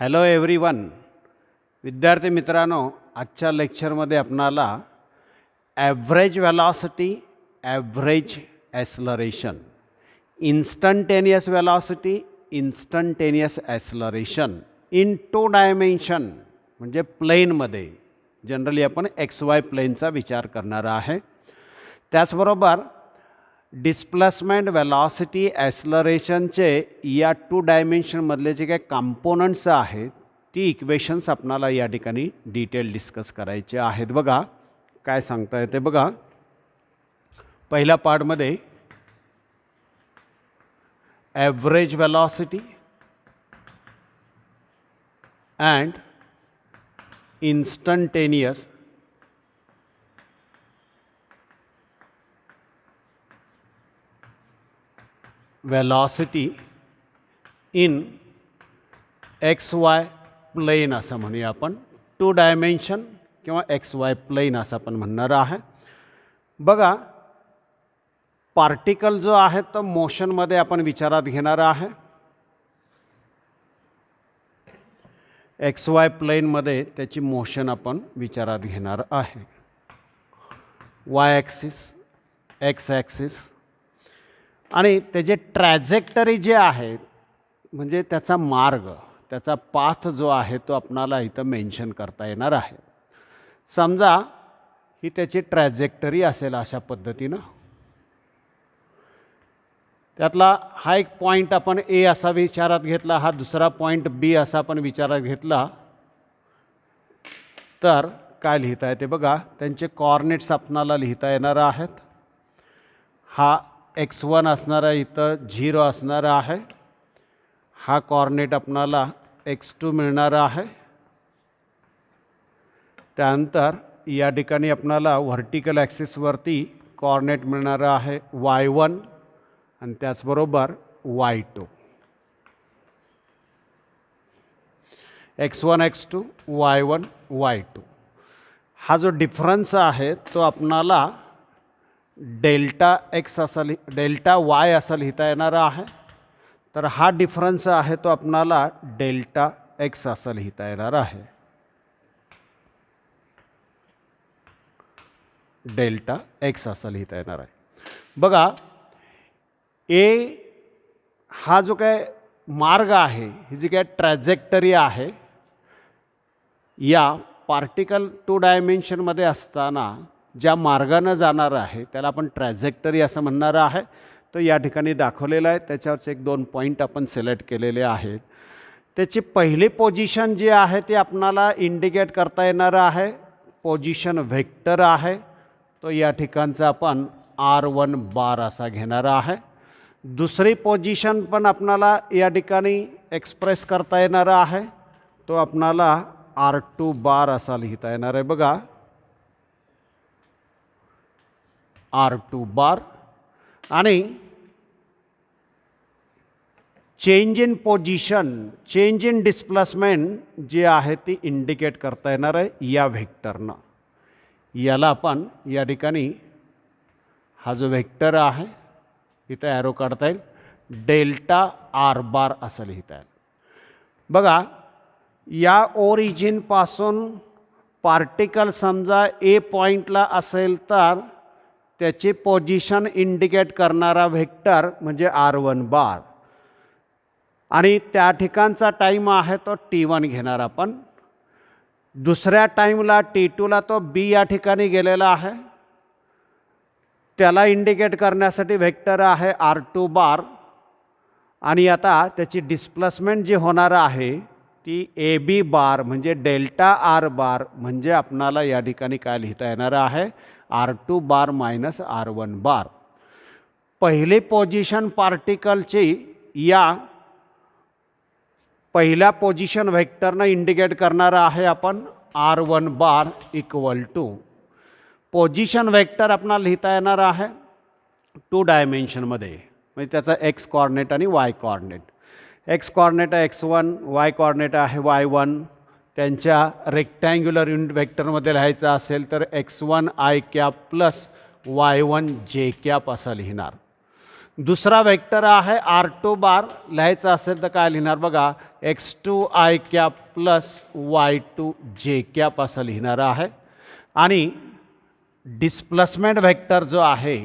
Hello everyone. विद्यार्थी मित्रांनो, आजच्या लेक्चरमध्ये आपणाला average velocity, average acceleration, instantaneous velocity, instantaneous acceleration in 2 dimension म्हणजे प्लेनमध्ये जनरली आपण XY प्लेनचा विचार करणार आहे. त्याचबरोबर डिस्प्लेसमेंट, वेलॉसिटी, ॲस्लरेशनचे या 2 डायमेन्शनमधले जे काही कॉम्पोनंट्स आहेत ती इक्वेशन्स आपणाला या ठिकाणी डिटेल डिस्कस करायचे आहेत. बघा काय सांगता येते. बघा पहिल्या पार्टमध्ये average velocity and instantaneous velocity in XY plane असं म्हणूया आपण. 2 डायमेन्शन किंवा XY प्लेन असं आपण म्हणणार आहे. बघा पार्टिकल जो आहे तो मोशनमध्ये आपण विचारात घेणार आहे. XY प्लेनमध्ये त्याची मोशन आपण विचारात घेणार आहे. Y ॲक्सिस, X ॲक्सिस आणि त्याचे ट्रॅजेक्टरी जे आहेत म्हणजे त्याचा मार्ग, त्याचा पाथ जो आहे तो आपणाला इथं मेन्शन करता येणार आहे. समजा ही त्याची ट्रॅजेक्टरी असेल अशा पद्धतीनं. त्यातला हा एक पॉईंट आपण A असा विचारात घेतला, हा दुसरा पॉईंट B असा आपण विचारात घेतला तर काय लिहिता येते. बघा त्यांचे कॉर्डिनेट्स आपणाला लिहिता येणार आहेत. हा x1 असणार आहे, इथं 0 असणार आहे. हा कॉर्डिनेट आपणाला x2 मिळणार आहे. त्यानंतर या ठिकाणी आपणाला व्हर्टिकल ॲक्सिसवरती कॉर्डिनेट मिळणार आहे y1 आणि त्याचबरोबर y2. x1 x2 y1 y2 हा जो डिफरन्स आहे तो आपणाला डेल्टा x असं डेल्टा y असं लिहिता येणार आहे. तर हा डिफरन्स आहे तो आपणाला डेल्टा x असं लिहिता येणार आहे. डेल्टा x असं लिहिता येणार आहे. बघा A हा जो काय मार्ग आहे, ही जी काय ट्रॅजेक्टरी आहे, या पार्टिकल 2 डायमेन्शनमध्ये असताना ज्या मार्गानं जाणार आहे त्याला आपण ट्रॅजेक्टरी असं म्हणणार आहे. तो या ठिकाणी दाखवलेला आहे. त्याच्यावरचे 1-2 पॉईंट आपण सिलेक्ट केलेले आहेत. त्याची पहिली पोझिशन जी आहे ती आपणाला इंडिकेट करता येणार आहे. पोझिशन व्हेक्टर आहे तो या ठिकाणचा आपण R1 बार असा घेणार आहे. दुसरी पोझिशन पण आपणाला या ठिकाणी एक्सप्रेस करता येणार आहे. तो आपणाला R2 बार असा लिहिता येणार आहे. बघा R2 बार आणि change in position, change in displacement जे आहे ती इंडिकेट करता येणार आहे या व्हेक्टरनं. याला आपण या ठिकाणी हा जो व्हेक्टर आहे इथं ॲरो काढता येईल, डेल्टा R बार असं लिहिता येईल. बघा या ओरिजिनपासून पार्टिकल समजा A पॉईंटला असेल तर त्याची पोझिशन इंडिकेट करणारा व्हेक्टर म्हणजे R1 बार आणि त्या ठिकाणचा टाईम आहे तो T1 घेणार आपण. दुसऱ्या टाईमला T2ला तो B या ठिकाणी गेलेला आहे, त्याला इंडिकेट करण्यासाठी व्हेक्टर आहे R2 बार आणि आता त्याची डिस्प्लेसमेंट जी होणार आहे ती AB बार म्हणजे डेल्टा R बार म्हणजे आपणाला या ठिकाणी काय लिहिता येणार आहे R2 बार मायनस R1 बार. पहिली पोझिशन पार्टिकलची या पहिल्या पोझिशन व्हेक्टरनं इंडिकेट करणार आहे आपण R1 bar equal to position vector आपणाला लिहिता येणार आहे 2 डायमेन्शनमध्ये म्हणजे त्याचा x कॉर्डिनेट आणि y कॉर्डिनेट. x कॉर्डिनेट आहे x1, y कॉर्डिनेट आहे y1. त्यांच्या रेक्टँग्युलर युनिट व्हेक्टरमध्ये लिहायचं असेल तर x1 i cap plus y1 j cap असं लिहिणार. दुसरा वेक्टर आहे R2 बार लिहायचा असेल तर काय लिहिणार बघा, x2 i cap plus y2 j cap असं लिहिणार आहे. आणि डिस्प्लेसमेंट व्हेक्टर जो आहे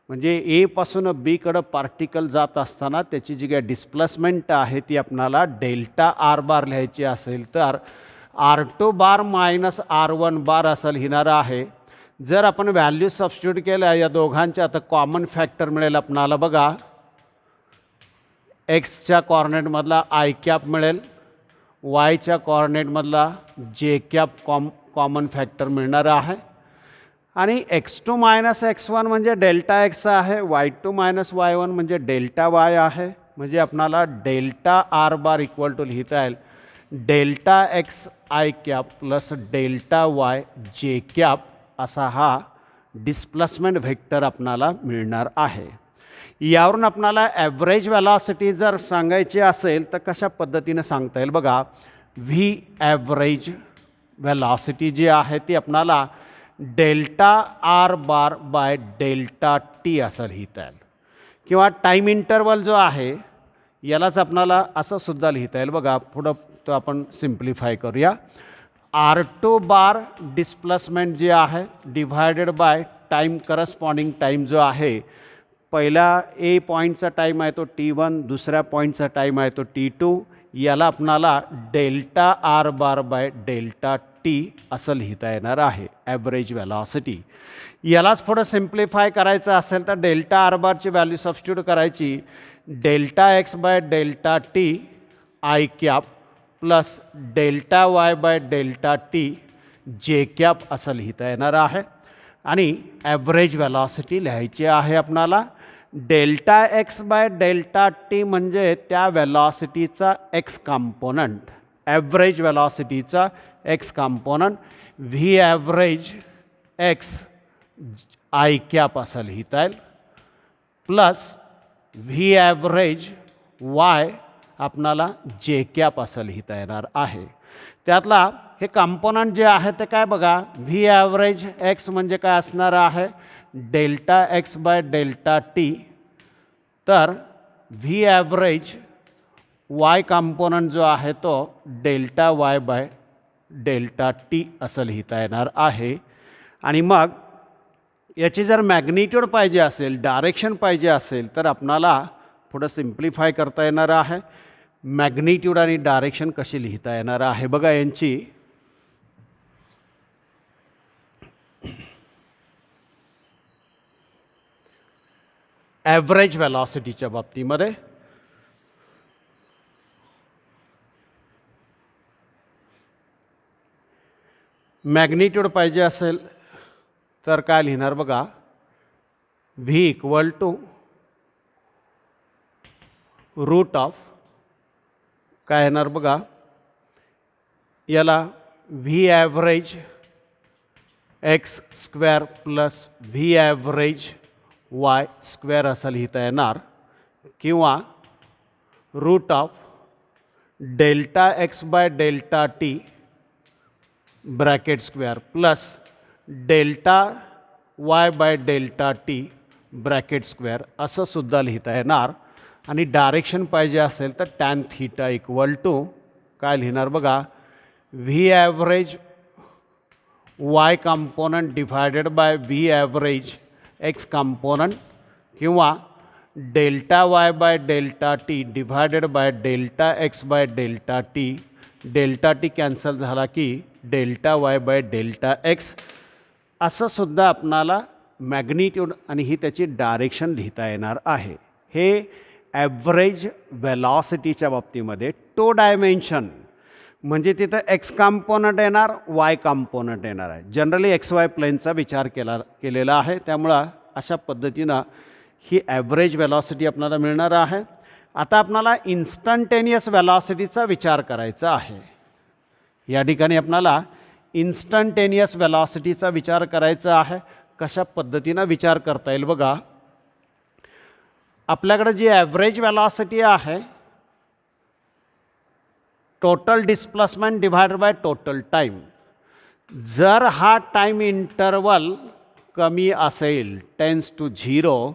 म्हणजे ए पासून बी कडे पार्टिकल जात असताना त्याची जी काही डिस्प्लेसमेंट आहे ती आपल्याला डेल्टा आर बार लिहायची असेल तर R2 बार मायनस R1 बार असं लिहिणार आहे. जर आपण व्हॅल्यू सबस्टिट्यूट केल्या या दोघांच्या आता कॉमन फॅक्टर मिळेल आपणाला बघा, एक्सच्या कॉर्डिनेटमधला आय कॅप मिळेल, वायच्या कॉर्डिनेटमधला जे कॅप कॉमन फॅक्टर मिळणार आहे. आणि x2 मायनस x1 म्हणजे डेल्टा एक्स आहे, y2 मायनस y1 म्हणजे डेल्टा वाय आहे. म्हणजे आपणाला delta r bar equal to लिहिता येईल delta x i cap plus delta y j cap असा हा डिस्प्लेसमेंट व्हेक्टर आपणाला मिळणार आहे. यावरून आपणाला ॲव्हरेज वेलॉसिटी जर सांगायची असेल तर कशा पद्धतीने सांगता येईल बघा, व्ही ॲव्हरेज वेलॉसिटी जी आहे ती आपणाला delta r bar by delta t असं लिहिता येईल. किंवा टाईम इंटरवल जो आहे यालाच आपणाला असं सुद्धा लिहिता येईल बघा. पुढं तो आपण सिम्प्लिफाय करूया. R2 बार डिस्प्लेसमेंट जे आहे divided by time corresponding time जो आहे, पहिल्या ए पॉईंटचा टाईम आहे तो T1, दुसऱ्या पॉईंटचा टाईम आहे तो T2, याला आपणाला delta r bar by delta t असं लिहिता येणार आहे ॲव्हरेज वेलॉसिटी. यालाच थोडं सिम्प्लिफाय करायचं असेल तर डेल्टा आर बारची व्हॅल्यू सबस्टिट्यूट करायची, delta x by delta T i cap plus delta y by delta T j cap असं लिहिता येणार आहे. आणि ॲव्हरेज वेलॉसिटी लिहायची आहे आपणाला. Delta x by delta t म्हणजे त्या वेलॉसिटीचा एक्स कॉम्पोनंट, ॲव्हरेज वेलॉसिटीचा x component, v average x i cap असं लिहिता येईल प्लस व्ही ॲव्हरेज वाय आपणाला जे कॅप असं लिहिता येणार आहे. त्यातला हे कॉम्पोनंट जे आहे ते काय बघा, व्ही ॲव्हरेज एक्स म्हणजे काय असणार आहे delta x by delta T, तर व्ही ॲव्हरेज वाय कॉम्पोनंट जो आहे तो delta y by delta t असं लिहिता येणार आहे. आणि मग याची जर मॅग्निट्यूड पाहिजे असेल, डायरेक्शन पाहिजे असेल तर आपणाला थोडं सिम्प्लिफाय करता येणार आहे. मॅग्निट्यूड आणि डायरेक्शन कशी लिहिता येणार आहे बघा. यांची ॲव्हरेज वेलॉसिटीच्या बाबतीमध्ये मॅग्निट्यूड पाहिजे असेल तर काय लिहिणार बघा, v equal to root of काय येणार बघा, याला v average x square plus v average y square असं लिहिता येणार, किंवा root of delta x by delta t bracket square plus delta y by delta t bracket square असं सुद्धा लिहिता येणार. आणि डायरेक्शन पाहिजे असेल तर टॅन थीटा इक्वल टू काय लिहिणार बघा, v average y component divided by v average x component, किंवा delta y by delta t divided by delta x by delta t, delta t cancel झाला की delta y by delta x असं सुद्धा आपणाला magnitude आणि ही त्याची direction लिहिता येणार आहे. हे ॲव्हरेज वेलॉसिटीच्या बाबतीमध्ये टू डायमेन्शन म्हणजे तिथं एक्स कॉम्पोनंट येणार, वाय कॉम्पोनंट येणार आहे. जनरली एक्स वाय प्लेनचा विचार केलेला आहे, त्यामुळं अशा पद्धतीनं ही ॲव्हरेज वेलॉसिटी आपल्याला मिळणार आहे. आता आपल्याला इन्स्टंटेनियस वेलॉसिटीचा विचार करायचा आहे. या ठिकाणी आपल्याला इन्स्टंटेनियस वेलॉसिटीचा विचार करायचा आहे. कशा पद्धतीनं विचार करता येईल बघा, आपल्याकडे जी ॲव्हरेज वेलॉसिटी आहे total displacement divided by total time, जर हा टाईम इंटरवल कमी असेल टेन्स टू 0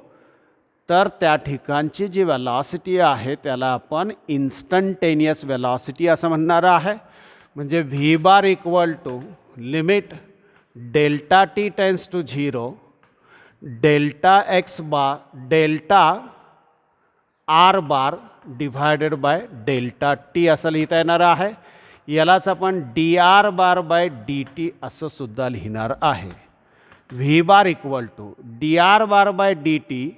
तर त्या ठिकाणची जी वेलॉसिटी आहे त्याला आपण इन्स्टंटेनियस वेलॉसिटी असं म्हणणार आहे. म्हणजे v bar equal to limit delta t tends to 0 delta x bar delta r bar divided by delta t असं लिहिता येणार आहे. यालाच आपण d r bar by d t असं सुद्धा लिहिणार आहे. V bar equal to d r bar by d t.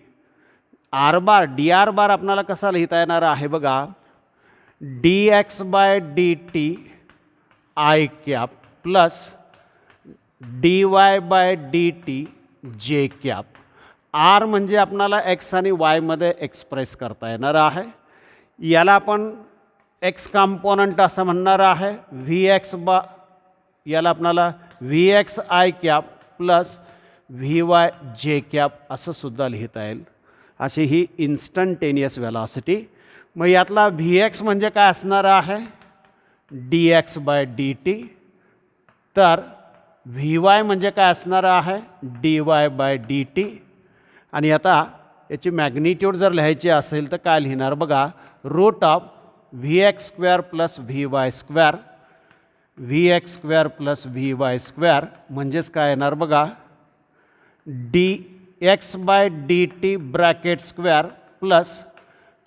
R bar d r bar आपल्याला कसा लिहिता येणार आहे बघा, d x by d t i cap plus d y by d t j cap. R म्हणजे आपल्याला x आणि वायमध्ये express करता येणार आहे. याला आपण एक्स कॉम्पोनंट असं म्हणणार आहे. व्ही एक्स याला आपल्याला V x i cap plus v Y j cap असं सुद्धा लिहिता येईल. अशी ही इन्स्टंटेनियस वेलॉसिटी. मग यातला व्ही एक्स म्हणजे काय असणार आहे, d x by d t. तर व्ही वाय म्हणजे काय असणार आहे, d y by d t. आणि आता याची मॅग्निट्यूड जर लिहायची असेल तर काय लिहिणार बघा, root of v x square plus v y square. V x square plus v y square म्हणजेच काय येणार बघा, d x by d t bracket square plus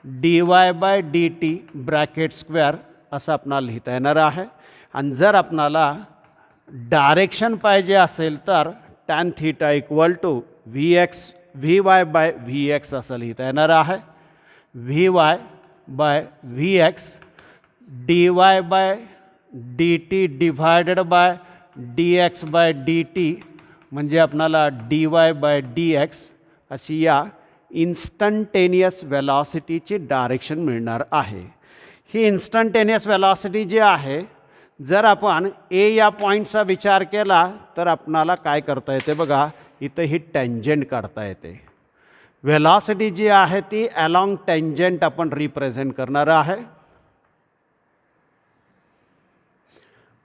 d y by d t bracket square असं आपणाला लिहिता येणार आहे. आणि जर आपणाला डायरेक्शन पाहिजे असेल तर tan theta equal to v y by v x असं लिहिता येणार आहे. V y by v x d y by d t divided by d x by d t म्हणजे आपणाला d y by d x अशी या instantaneous वेलॉसिटीची direction मिळणार आहे. ही इन्स्टंटेनियस वेलॉसिटी जी आहे, जर आपण ए या पॉईंटचा विचार केला तर आपणाला काय करता येते बघा, इथं ही टेंजंट काढता येते. वेलॉसिटी जी आहे ती अलॉंग टेंजंट आपण रिप्रेझेंट करणार आहे.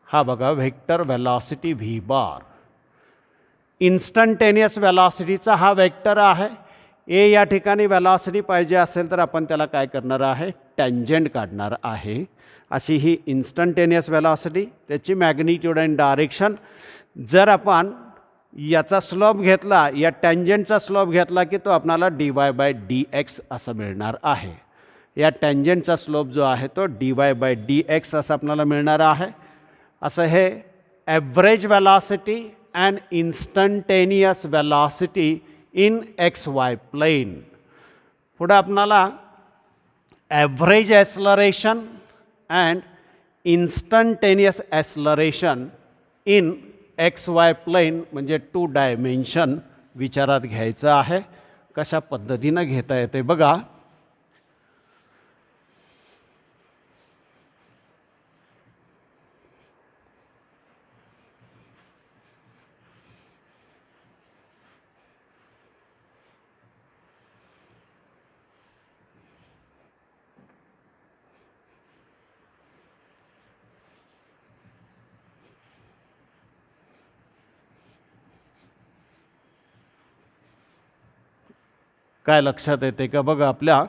हा बघा वेक्टर वेलॉसिटी व्ही बार. इन्स्टंटेनियस वेलॉसिटीचा हा वेक्टर आहे. ए या ठिकाणी वेलॉसिटी पाहिजे असेल तर आपण त्याला काय करणार आहे, टेंजंट काढणार आहे. अशी ही इन्स्टंटेनियस वेलॉसिटी, त्याची मॅग्निट्यूड अँड डायरेक्शन. जर आपण याचा स्लोप घेतला, या टेंजंटचा स्लोप घेतला की तो आपल्याला D y by d x असं मिळणार आहे. या टेंजंटचा स्लोप जो आहे तो D y by d x असं आपल्याला मिळणार आहे. असं हे average velocity and instantaneous velocity in x y plane. पुढे आपल्याला average acceleration and instantaneous acceleration in x y plane म्हणजे 2 डायमेन्शन विचारात घ्यायचं आहे. कशा पद्धतीनं घेता येते बघा. काय लक्षात येते का बघा, आपल्या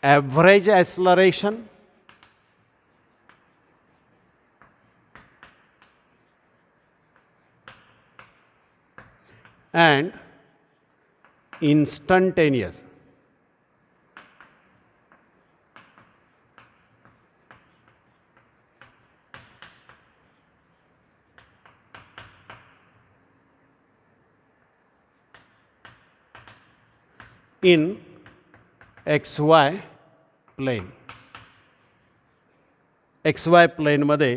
average acceleration and instantaneous in x y plane. X Y प्लेनमध्ये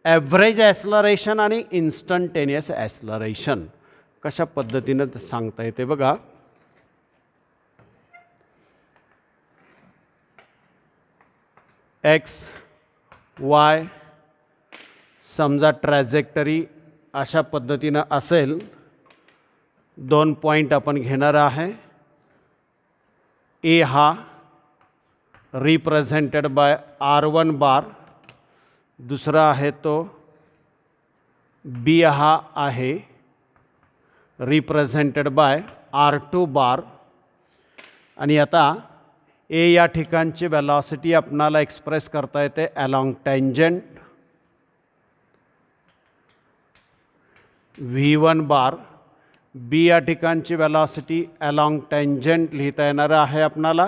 ॲव्हरेज ॲक्सलरेशन आणि इन्स्टंटेनियस ॲक्सलरेशन कशा पद्धतीनं सांगता येते बघा. एक्स वाय समजा ट्रॅजेक्टरी अशा पद्धतीनं असेल. 2 पॉईंट आपण घेणार आहे. ए हा रिप्रेझेंटेड बाय R1 बार, दुसरा आहे तो बी हा आहे रिप्रेझेंटेड बाय R2 बार. आणि आता ए या ठिकाणची वेलॉसिटी आपणाला एक्सप्रेस करता येते अलॉंग टेंजंट V1 बार. बी या ठिकाणची वेलॉसिटी अलॉंग टेंजंट लिहिता येणार आहे आपणाला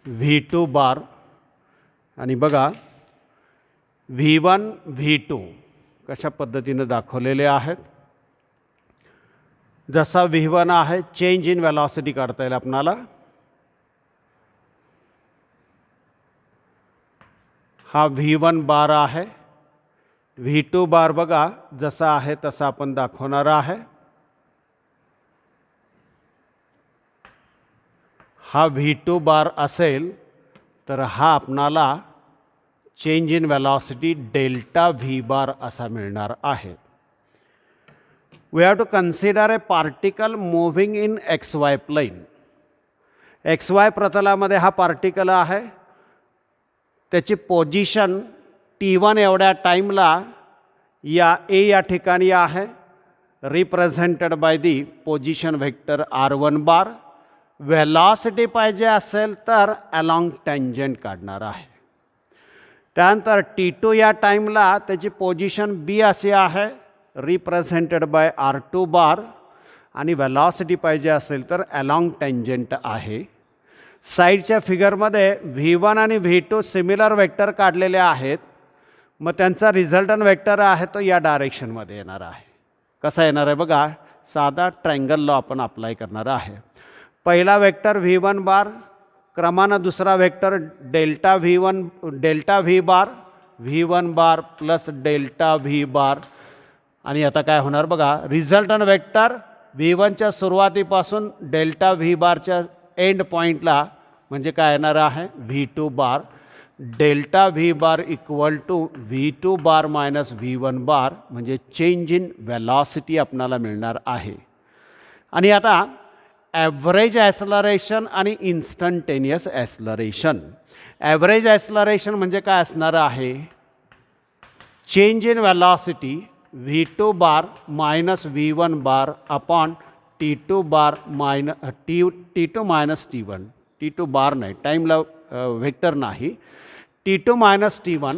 V2 बार. आणि बघा V1 V2 कशा पद्धतीने दाखवलेले आहेत. जसा V1 आहे चेंज इन वेलॉसिटी काढता येईल आपणाला. हा V1 बार आहे. V2 बार बघा जसा आहे तसा आपण दाखवणार आहे. हा V2 बार असेल तर हा आपणाला change in velocity delta V बार असा मिळणार आहे. We have to consider a particle moving in XY plane. XY प्रतलामध्ये हा पार्टिकल आहे. त्याची पोझिशन T1 एवढ्या टाईमला या ए या ठिकाणी आहे, represented by the position vector R1 bar. Velocity पाहिजे असेल तर अलॉंग टेंजंट काढणार आहे. त्यानंतर T2 या टाईमला त्याची पोझिशन बी अशी आहे, रिप्रेझेंटेड बाय R2 बार. आणि वेलॉसिटी पाहिजे असेल तर अलॉंग टेंजंट आहे. साईडच्या फिगरमध्ये V1 आणि V2 सिमिलर वेक्टर काढलेले आहेत. मग त्यांचा रिझल्टंट वेक्टर आहे तो या डायरेक्शनमध्ये येणार आहे. कसा येणार आहे बघा, साधा ट्रायंगल लॉ आपण अप्लाय करणार आहे. पहिला वेक्टर V1 बार, क्रमानं दुसरा वेक्टर डेल्टा V बार, V1 बार प्लस डेल्टा V बार. आणि आता काय होणार बघा, रिझल्टंट वेक्टर V1च्या सुरुवातीपासून डेल्टा V बारच्या एंड पॉईंटला म्हणजे काय येणार आहे V2 bar. Delta V bar equal to V2 bar minus V1 bar म्हणजे चेंज इन वेलॉसिटी आपणाला मिळणार आहे. आणि आता ॲव्हरेज ॲक्सलरेशन आणि इन्स्टंटेनियस ॲक्सलरेशन. ॲव्हरेज ॲक्सलरेशन म्हणजे काय असणार आहे, change in velocity V2 bar minus V1 bar upon T2 bar T2 minus T1. T2 bar नाही, टाईमला व्हेक्टर नाही, T2 मायनस T1.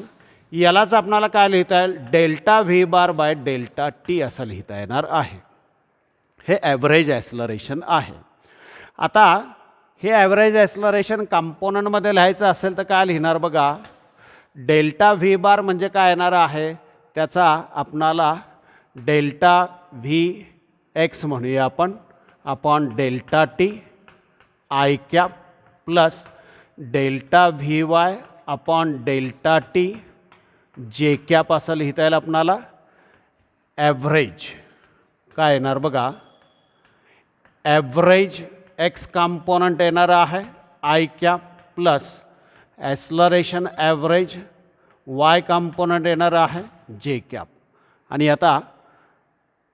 यालाच आपणाला काय लिहिता येईल, delta V bar by delta T असं लिहिता येणार आहे. हे ॲव्हरेज ॲक्सलरेशन आहे. आता हे ॲव्हरेज ॲक्सलरेशन कंपोनंटमध्ये लिहायचं असेल तर काय लिहिणार बघा, डेल्टा V बार म्हणजे काय येणार आहे, त्याचा आपणाला डेल्टा Vx म्हणूया आपण upon delta T I cap plus delta Vy upon delta T J cap असं लिहिता येईल आपणाला. ॲव्हरेज काय येणार बघा, ॲव्हरेज एक्स कंपोनंट येणार आहे I cap plus acceleration average y component येणार आहे J कॅप. आणि आता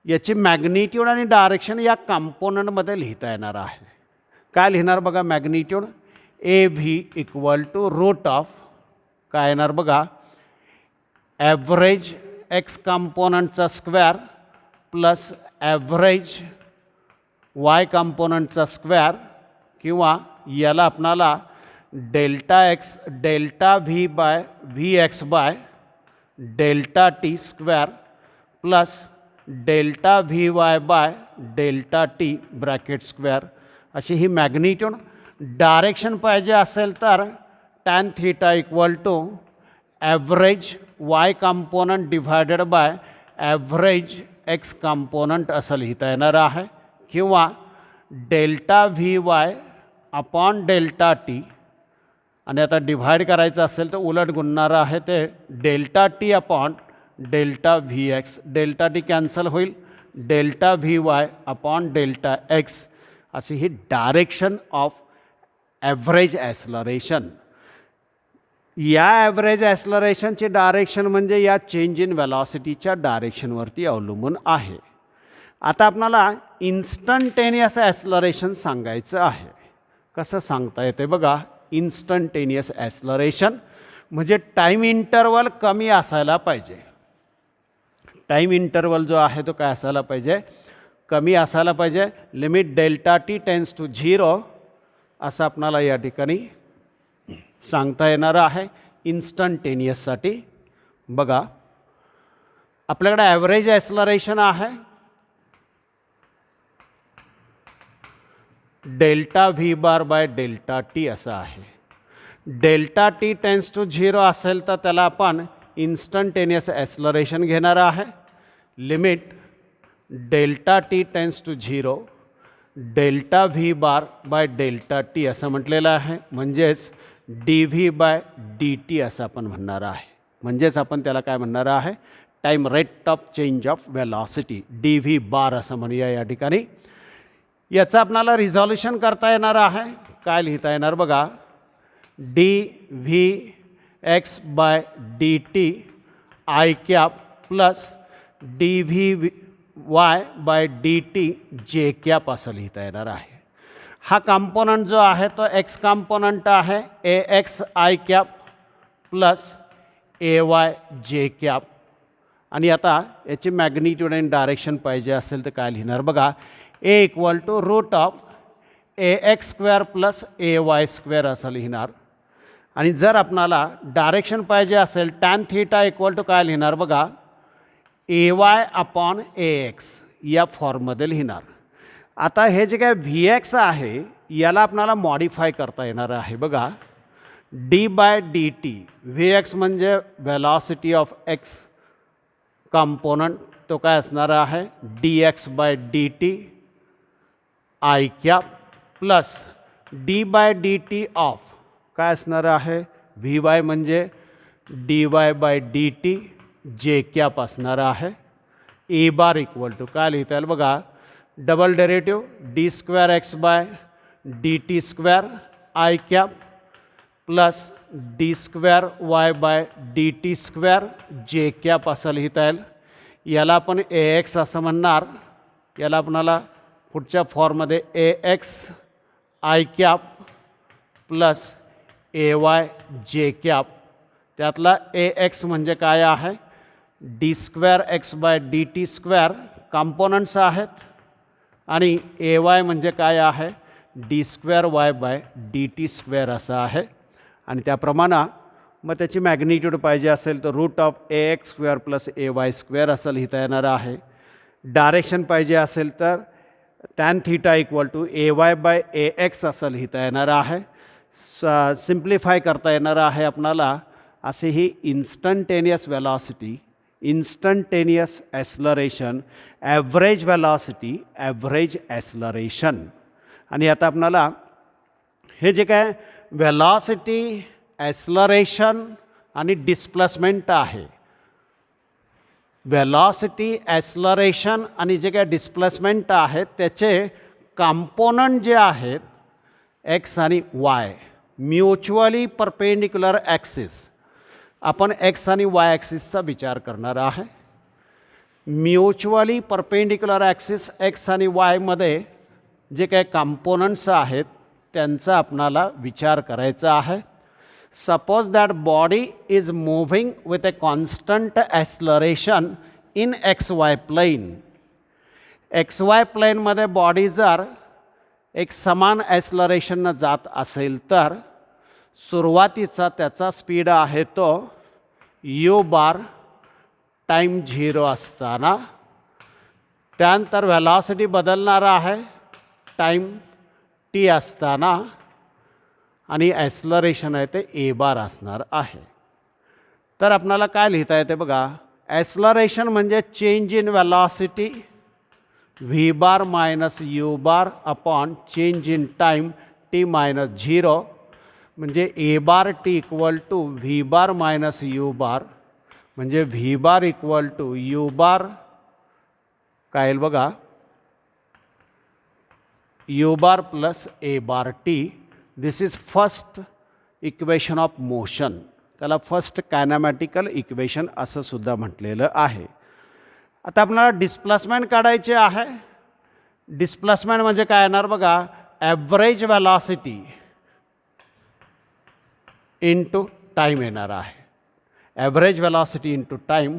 याची मॅग्निट्यूड आणि डायरेक्शन या कंपोनंटमध्ये लिहिता येणार आहे. काय लिहिणार बघा, magnitude AV equal to root of काय येणार बघा, ॲव्हरेज एक्स कंपोनंटचा स्क्वेअर प्लस ॲव्हरेज वाय कंपोनंटचा स्क्वेअर, किंवा याला आपणाला delta x delta V by Vx by delta T square plus delta Vy by delta T bracket square अशी ही मॅग्निट्यूड. डायरेक्शन पाहिजे असेल तर tan theta equal to average y component divided by average x component असं लिहिता येणार आहे, किंवा delta Vy upon delta T. आणि आता डिव्हाइड करायचं असेल तर उलट गुणणार आहे ते delta T upon delta Vx. Delta T cancel होईल, delta Vy upon delta X अशी ही डायरेक्शन ऑफ ॲव्हरेज ॲक्सलरेशन. या ॲव्हरेज ॲक्सलरेशनची डायरेक्शन म्हणजे या चेंज इन वेलॉसिटीच्या डायरेक्शनवरती अवलंबून आहे. आता आपणाला इन्स्टंटेनियस ॲक्सलरेशन सांगायचं आहे. कसं सांगता येते बघा, इन्स्टंटेनियस ॲक्सलरेशन म्हणजे टाईम इंटरवल कमी असायला पाहिजे. टाईम इंटरवल जो आहे तो काय असायला पाहिजे, कमी असायला पाहिजे. Limit delta t tends to 0 असं आपणाला या ठिकाणी सांगता येणार आहे इन्स्टंटेनियससाठी. बघा आपल्याकडे ॲव्हरेज ॲक्सलरेशन आहे delta v bar by delta t असं आहे. डेल्टा टी टेन्स टू 0 असेल तर त्याला आपण इन्स्टंटेनियस ॲक्सलरेशन घेणार आहे. Limit delta t tends to 0 delta v bar by delta t असं म्हटलेलं आहे. म्हणजेच d v by d t असं आपण म्हणणार आहे. म्हणजेच आपण त्याला काय म्हणणार आहे, time rate of change of velocity d v bar असं म्हणूया या ठिकाणी. याचं आपणाला रिझॉल्युशन करता येणार आहे. काय लिहिता येणार बघा, d v x by d t i cap plus d v y by d t j cap असं लिहिता येणार आहे. हा कॉम्पोनंट जो आहे तो एक्स कॉम्पोनंट आहे a x i cap plus a y j cap. आणि आता याची मॅग्निट्यूड आणि डायरेक्शन पाहिजे असेल तर काय लिहिणार बघा, a equal to root of a x square plus a y square असं लिहिणार. आणि जर आपणाला डायरेक्शन पाहिजे असेल टॅन थीटा इक्वल टू काय लिहिणार बघा, ए वाय अपॉन ए एक्स या फॉर्ममध्ये लिहिणार. आता हे जे काय व्ही एक्स आहे याला आपणाला मॉडिफाय करता येणार आहे. बघा d by d t, v x म्हणजे वेलॉसिटी ऑफ एक्स कॉम्पोनंट, तो काय असणार आहे d x by d t i cap plus d by d t of काय असणार आहे व्ही वाय म्हणजे d y by d t j cap असणार आहे. ए बार इक्वल टू काय लिहिता येईल बघा, double derivative d square x by d t square i cap plus d square y by d t square j cap असं लिहिता येईल. याला आपण ए एक्स असं म्हणणार. याला आपणाला पुढच्या फॉर्ममध्ये a x i cap plus a y j cap. त्यातला ए एक्स म्हणजे काय आहे d square x by d t square components आहेत. आणि ए वाय म्हणजे काय आहे d square y by d t square असं आहे. आणि त्याप्रमाणे मग त्याची मॅग्निट्यूड पाहिजे असेल तर root of a x square plus a y square असं लिहिता येणार आहे. डायरेक्शन पाहिजे असेल तर tan theta equal to a y by a x असं लिहिता येणार आहे. सिम्प्लिफाय करता येणार आहे आपणाला. असे ही instantaneous velocity, instantaneous acceleration, average velocity, average acceleration. आणि आता आपणाला हे जे काय वेलॉसिटी, ॲक्सलरेशन आणि डिस्प्लेसमेंट आहे, वेलॉसिटी, ॲक्सलरेशन आणि जे काय डिस्प्लेसमेंट आहेत त्याचे कॉम्पोनंट जे आहेत एक्स आणि वाय म्युच्युअली परपेंडिक्युलर ॲक्सिस, आपण एक्स आणि वाय ॲक्सिसचा विचार करणार आहे. म्युच्युअली परपेंडिक्युलर ॲक्सिस एक्स आणि वायमध्ये जे काही कॉम्पोनंट्स आहेत त्यांचा आपणाला विचार करायचा आहे. Suppose that body is moving with A constant acceleration in x y plane. X Y प्लेनमध्ये बॉडी जर एक समान ॲक्सलरेशननं जात असेल तर सुरुवातीचा त्याचा स्पीड आहे तो यू बार टाईम 0 असताना, त्यानंतर व्हेलॉसिटी बदलणार आहे टाईम टी असताना आणि ॲक्सलरेशन आहे ते ए बार असणार आहे. तर आपल्याला काय लिहिता येते बघा, ॲक्सलरेशन म्हणजे change in velocity v bar minus u bar upon change in time t minus 0 म्हणजे a bar t equal to v bar minus u bar म्हणजे v bar equal to u bar काय येईल बघा u bar plus a bar t. This is first equation of motion. त्याला first kinematical equation असं सुद्धा म्हटलेलं आहे. आता आपल्याला डिस्प्लेसमेंट काढायचे आहे. डिस्प्लेसमेंट म्हणजे काय येणार बघा, ॲव्हरेज वेलॉसिटी इंटू टाईम येणार आहे. Average velocity into time.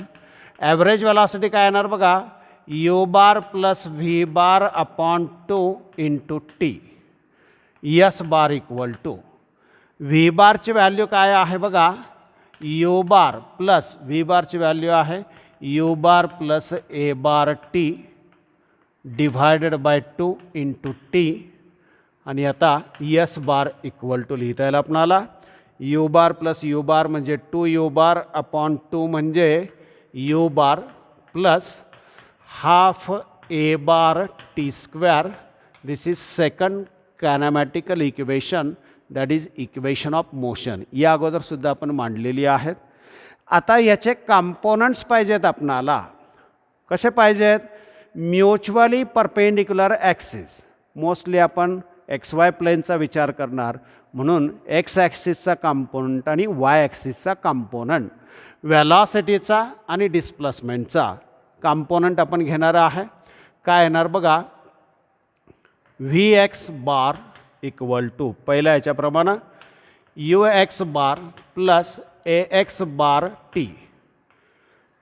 Average velocity काय येणार बघा, u bar plus v bar upon 2 into t, s bar equal to v बारची व्हॅल्यू काय आहे बघा, यू बार प्लस व्ही बारची व्हॅल्यू आहे u bar plus a bar t divided by 2 into t, आणि आता यस बार इक्वल टू लिहिता येईल आपणाला. U bar plus u bar म्हणजे 2 यू बार अपॉन 2 म्हणजे u bar plus half a bar t square. This is second kinematical equation, that is equation of motion. या अगोदरसुद्धा आपण मांडलेली आहेत. आता याचे कंपोनंट्स पाहिजेत आपणाला. कसे पाहिजेत, म्युच्युअली परपेंडिक्युलर ॲक्सिस. मोस्टली आपण एक्स वाय प्लेनचा विचार करणार, म्हणून एक्स ॲक्सिसचा कंपोनंट आणि वाय ॲक्सिसचा कंपोनंट, व्हेलॉसिटीचा आणि डिस्प्लेसमेंटचा कंपोनंट आपण घेणार आहे. काय येणार बघा, v x bar equal to पहिल्या याच्याप्रमाणे u x bar plus a x bar t,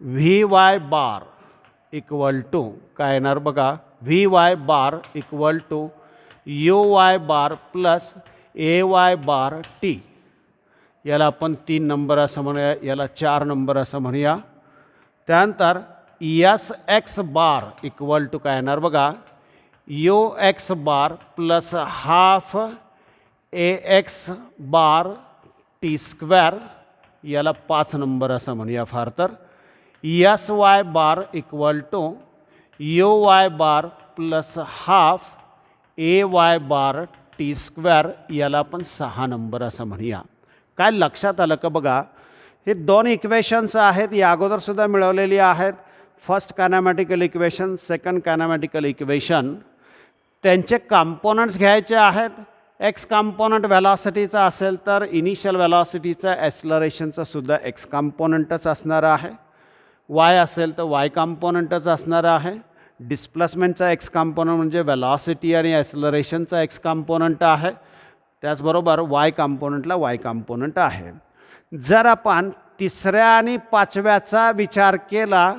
v y bar equal to काय येणार बघा, v y bar equal to u y bar plus a y bar t. याला आपण 3 number असं म्हणूया, याला 4 नंबर असं म्हणूया. त्यानंतर s x bar equal to काय येणार बघा, u x bar plus half a x bar t square, याला 5 नंबर असं म्हणूया फार तर. S y bar equal to u y bar plus half a y bar t square, याला आपण 6 नंबर असं म्हणूया. काय लक्षात आलं का बघा, हे 2 इक्वेशन्स आहेत, या अगोदरसुद्धा मिळवलेली आहेत. First kinematical equation, second kinematical equation. त्यांचे कंपोनंट्स घ्यायचे आहेत. एक्स कंपोनंट व्हेलॉसिटीचा असेल तर इनिशियल व्हेलॉसिटीचा ॲक्सलरेशनचा सुद्धा एक्स कंपोनंटच असणार आहे. वाय असेल तर वाय कंपोनंटच असणार आहे. डिस्प्लेसमेंटचा एक्स कंपोनंट म्हणजे व्हेलॉसिटी आणि ॲक्सलरेशनचा एक्स कंपोनंट आहे. त्याचबरोबर वाय कंपोनंटला वाय कंपोनंट आहे. जर आपण तिसऱ्या आणि पाचव्याचा विचार केला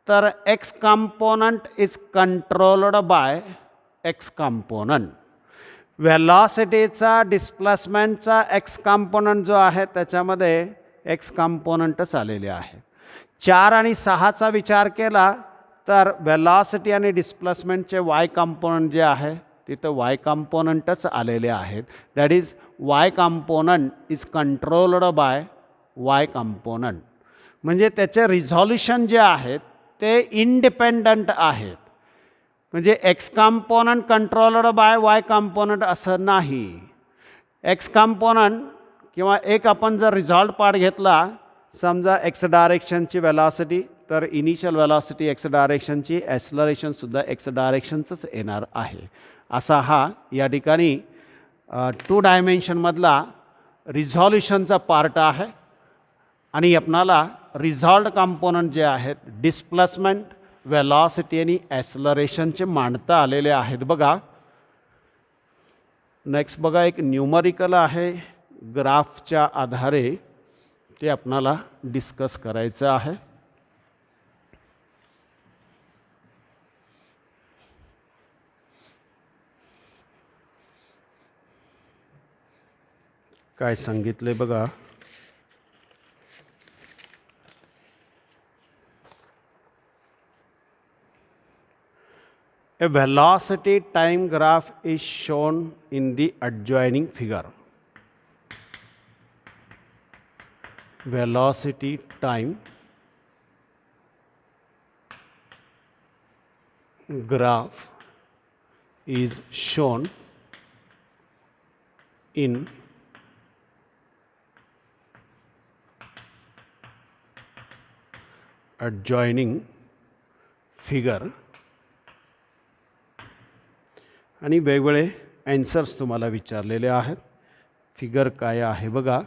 तर x component is controlled by x component. व्हेलॉसिटीचा डिस्प्लेसमेंटचा एक्स कंपोनंट जो आहे त्याच्यामध्ये एक्स कंपोनंटच आलेले आहे. 4 आणि 6चा विचार केला तर व्हेलॉसिटी आणि डिस्प्लेसमेंटचे वाय कंपोनंट जे आहे तिथं वाय कंपोनंटच आलेले आहेत. That is why component is controlled bye Y component. म्हणजे त्याचे रिझॉल्युशन जे आहेत ते इंडिपेंडंट आहेत. म्हणजे x component controlled by Y component असं नाही. एक्स कंपोनंट किंवा एक आपण जर रिझॉल्ट पार्ट घेतला, समजा एक्स डायरेक्शनची व्हेलॉसिटी, तर इनिशियल व्हेलॉसिटी एक्स डायरेक्शनची, ॲक्सलरेशनसुद्धा एक्स डायरेक्शनचंच येणार आहे. असा हा या ठिकाणी 2 डायमेन्शनमधला रिझॉल्युशनचा पार्ट आहे. आणि आपणाला रिझॉल्व्ड कंपोनंट जे आहेत डिस्प्लेसमेंट, व्हेलॉसिटी आणि ॲक्सलरेशनचे मांडता आलेले आहेत बघा. नेक्स्ट बघा, एक न्यूमरिकल आहे, ग्राफच्या आधारे ते आपणाला डिस्कस करायचं आहे. काय सांगितले बघा, a velocity time graph is shown in the adjoining figure. Velocity time graph is shown in adjoining figure. आणि वेगवेगळे ॲन्सर्स तुम्हाला विचारलेले आहेत. फिगर काय आहे बघा,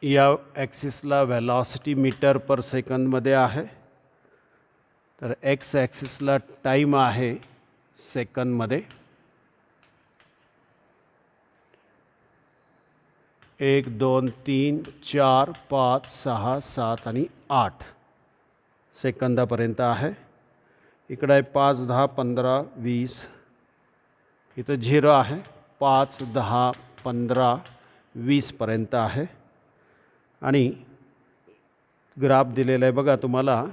या ॲक्सिसला व्हेलॉसिटी मीटर पर सेकंदमध्ये आहे, तर एक्स ॲक्सिसला टाईम आहे सेकंदमध्ये. 1 2 3 4 5 6 7 आणि 8 सेकंदापर्यंत आहे. इकडे आहे 5 10 15 20, इथं 0 आहे. 5 10 15 20 पर्यंत आहे. आणि ग्राफ दिलेला आहे बघा तुम्हाला.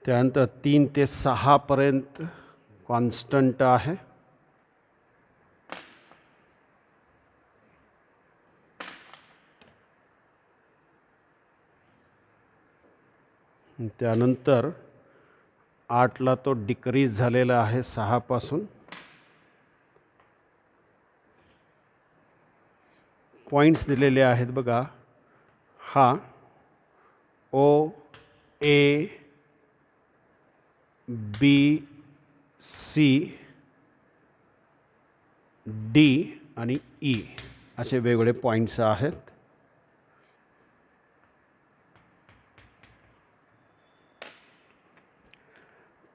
त्यानंतर 3 ते 6 पर्यंत कॉन्स्टंट आहे. त्यानंतर 8ला तो डिक्रीज झालेला आहे 6 पासून. पॉईंट्स दिलेले आहेत बघा. हा O A B C D आणि ई असे वेगवेगळे पॉईंट्स आहेत.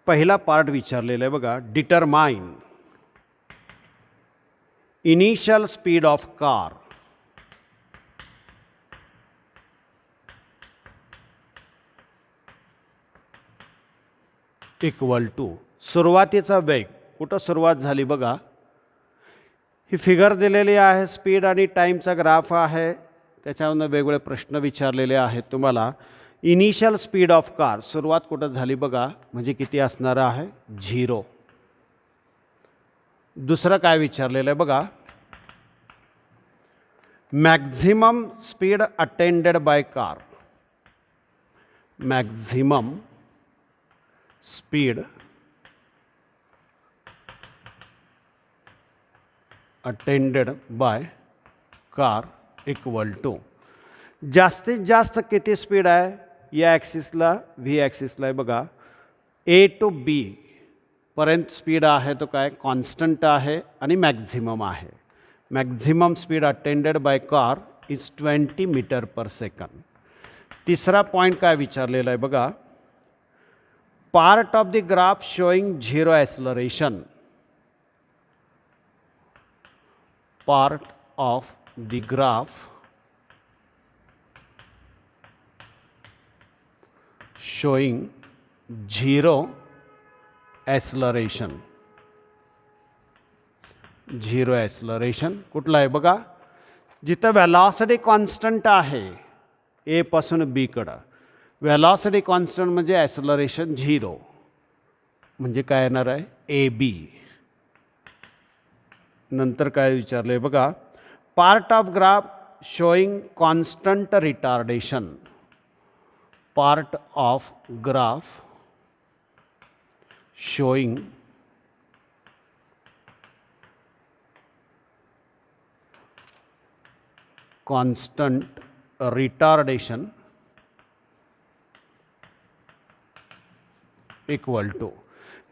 पहिला पार्ट विचारलेला आहे बघा. Determine initial speed of car equal to. सुरुवातीचा वेग कुठं सुरुवात झाली बघा. ही फिगर दिलेली आहे, स्पीड आणि टाईमचा ग्राफ आहे. त्याच्यावरून वेगवेगळे प्रश्न विचारलेले आहेत तुम्हाला. इनिशियल स्पीड ऑफ कार सुरुवात कुठं झाली बघा, म्हणजे किती असणार आहे 0. दुसरं काय विचारलेलं आहे बघा. Maximum speed attended by car. Maximum speed attended by car equal to. जास्तीत जास्त किती स्पीड आहे या ॲक्सिसला, व्ही ॲक्सिसला आहे बघा. ए टू बी पर्यंत स्पीड आहे तो काय कॉन्स्टंट आहे आणि मॅक्झिमम आहे. Maximum speed attended by car is 20 metre per second. तिसरा पॉईंट काय विचारलेला आहे बघा. Part of the graph showing 0 acceleration. Part of the graph showing 0 acceleration. 0 acceleration कुठला आहे बघा. जिथं व्हेलॉसिटी कॉन्स्टंट आहे ए पासून बी कडं. व्हेलॉसिटी कॉन्स्टंट म्हणजे ॲक्सलरेशन 0, म्हणजे काय येणार आहे ए बी. नंतर काय विचारलं आहे बघा. Part of graph showing constant retardation. Part of graph showing constant retardation equal to.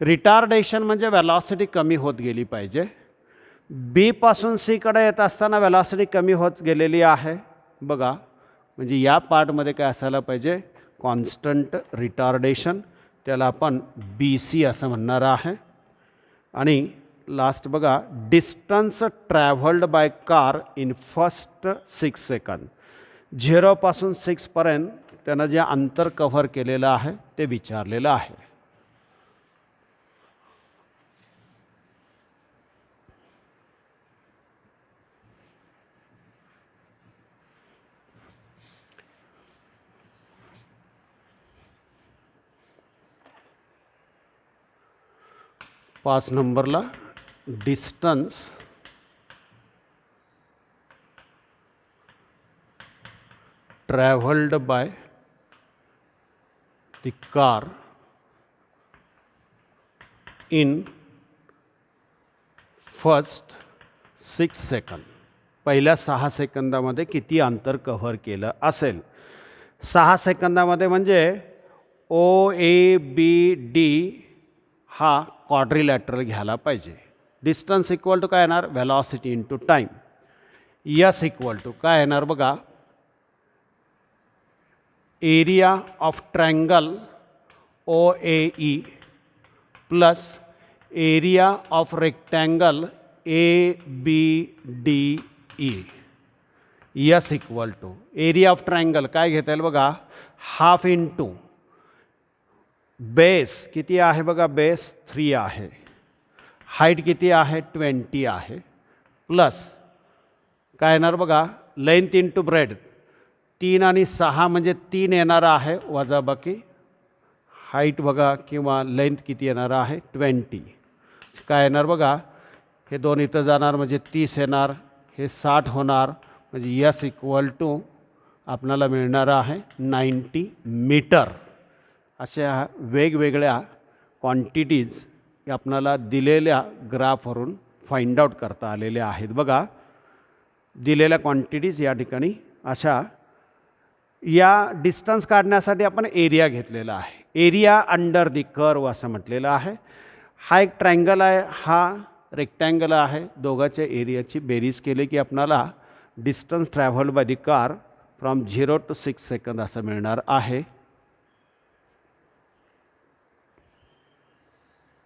Retardation म्हणजे व्हेलॉसिटी कमी होत गेली पाहिजे. बी पासून सी कडे येत असताना व्हेलॉसिटी कमी होत गेलेली आहे बघा. म्हणजे या पार्टमध्ये काय असायला पाहिजे कॉन्स्टंट रिटार्डेशन. त्याला आपण बी सी असं म्हणणार आहे. आणि लास्ट बघा. Distance travelled by car in first 6 second. 0 पासून 6 पर्यंत त्यानं जे अंतर कव्हर केलेलं आहे ते विचारलेलं आहे. पाच नंबरला distance travelled by the car in first 6 second. पहिल्या 6 सेकंदामध्ये किती अंतर कव्हर केलं असेल. 6 सेकंदामध्ये म्हणजे OABD हा क्वाड्रिलॅटरल घ्यायला पाहिजे. डिस्टन्स इक्वल टू काय येणार, velocity into time. S equal to काय येणार बघा, area of triangle OAE plus area of rectangle ABDE. S equal to area of triangle काय घेता येईल बघा, हाफ इंटू बेस किती आहे बघा, बेस 3 आहे, हाईट किती आहे 20 आहे, प्लस काय येणार बघा, लेंथ इंटू ब्रेड 3 आणि 6 म्हणजे 3 येणार आहे, वजाबाकी हाईट बघा किंवा लेंथ किती येणार आहे 20. काय येणार बघा, हे 2 इथं जाणार म्हणजे 30 येणार, हे 60 होणार, म्हणजे यस इक्वल टू आपल्याला मिळणार आहे 90 मीटर. अशा वेगवेगळ्या क्वांटिटीज आपल्याला दिलेल्या ग्राफवरून फाइंड आउट करता आलेल्या आहेत. बघा दिलेल्या क्वांटिटीज या ठिकाणी अशा. या डिस्टन्स काढण्यासाठी आपण एरिया घेतलेला आहे, एरिया अंडर दी कर्व असं म्हटलेलं आहे. हा एक ट्रायंगल आहे, हा रेक्टँगल आहे, दोघांच्या एरियाची बेरीज केली की आपल्याला distance travelled by the car from 0 to 6 second असं मिळणार आहे.